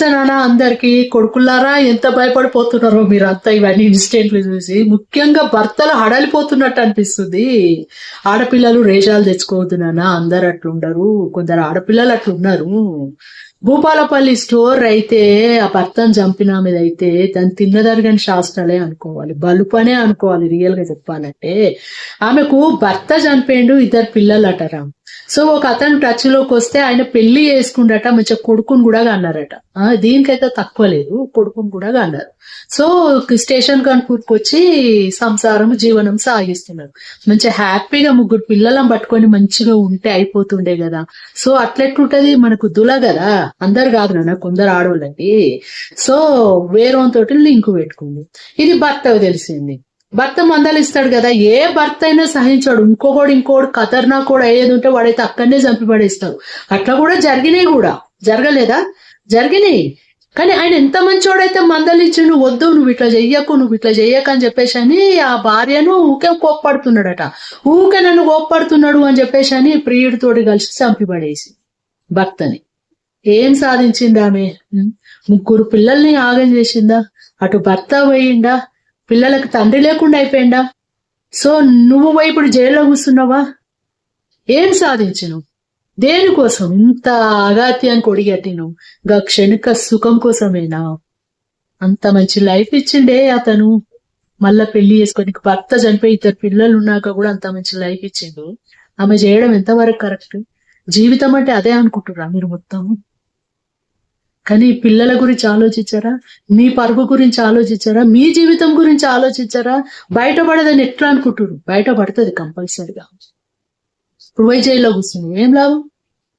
నమస్తే నాన్న అందరికి. కొడుకులారా ఎంత భయపడిపోతున్నారో మీరంతా ఇవన్నీ ఇన్సిడెంట్లు చూసి. ముఖ్యంగా భర్తలు హడలిపోతున్నట్టు అనిపిస్తుంది. ఆడపిల్లలు రేషాలు తెచ్చుకోవద్దు నాన్న, అందరు అట్లుండరు, కొందరు ఆడపిల్లలు అట్లున్నారు. భూపాలపల్లి స్టోర్ అయితే ఆ భర్తను చంపిన మీద అయితే దాన్ని తిన్నదరగని శాస్త్రాలే అనుకోవాలి, బలుపనే అనుకోవాలి. రియల్ గా చెప్పాలంటే ఆమెకు భర్త చంపేండు, ఇద్దరు పిల్లలు అటరా. సో ఒక అతను టచ్ లోకి వస్తే ఆయన పెళ్లి చేసుకుండట, మంచిగా కొడుకుని కూడా అన్నారట. దీనికైతే తక్కువ లేదు, కొడుకుని కూడా అన్నారు. సో స్టేషన్ కనుకూరుకొచ్చి సంసారం జీవనం సాగిస్తున్నారు. మంచిగా హ్యాపీగా ముగ్గురు పిల్లలను పట్టుకొని మంచిగా ఉంటే అయిపోతుండే కదా. సో అట్లెట్లుంటది, మనకు దుల కదా, అందరు కాదు నాన్న, కొందరు ఆడవాళ్ళండి. సో వేరేతోటి లింక్ పెట్టుకుంది. ఇది భర్త తెలిసింది. భర్త మందలిస్తాడు కదా, ఏ భర్త అయినా సహించాడు. ఇంకోడు ఖతర్నా కూడా ఏది ఉంటే వాడైతే అక్కడనే చంపి పడేస్తాడు. అట్లా కూడా జరిగినాయి, కూడా జరగలేదా, జరిగినాయి. కానీ ఆయన ఎంత మంచోడైతే మందలించి, నువ్వు వద్దు, నువ్వు ఇట్లా చెయ్యకు, నువ్వు ఇట్లా చెయ్యకు అని చెప్పేసి అని ఆ భార్యను ఊకే కోప్పడుతున్నాడట. ఊకే నన్ను కోప్పడుతున్నాడు అని చెప్పేసి అని ప్రియుడితోటి కలిసి చంపి పడేసి భర్తని. ఏం సాధించింది ఆమె? ముగ్గురు పిల్లల్ని ఆగం చేసిందా? అటు భర్త పోయిందా, పిల్లలకు తండ్రి లేకుండా అయిపోయిందా? సో నువ్వు పోయి ఇప్పుడు జైల్లో కూర్చున్నావా? ఏం సాధించను? దేనికోసం ఇంత అగాత్యానికి ఒడిగట్టిను? గా క్షణిక సుఖం కోసమేనా? అంత మంచి లైఫ్ ఇచ్చిండే అతను, మళ్ళా పెళ్లి చేసుకొని భర్త చనిపోయి ఇద్దరు పిల్లలు ఉన్నాక కూడా అంత మంచి లైఫ్ ఇచ్చిండు. ఆమె చేయడం ఎంతవరకు కరెక్ట్? జీవితం అంటే అదే అనుకుంటురా మీరు మొత్తం? కానీ పిల్లల గురించి ఆలోచించారా? మీ పరుగు గురించి ఆలోచించారా? మీ జీవితం గురించి ఆలోచించారా? బయటపడదని ఎట్లా అనుకుంటున్నారు? బయటపడుతుంది కంపల్సరిగా. ఇప్పుడు జైల్లో కూర్చున్నావు, ఏం లాభం?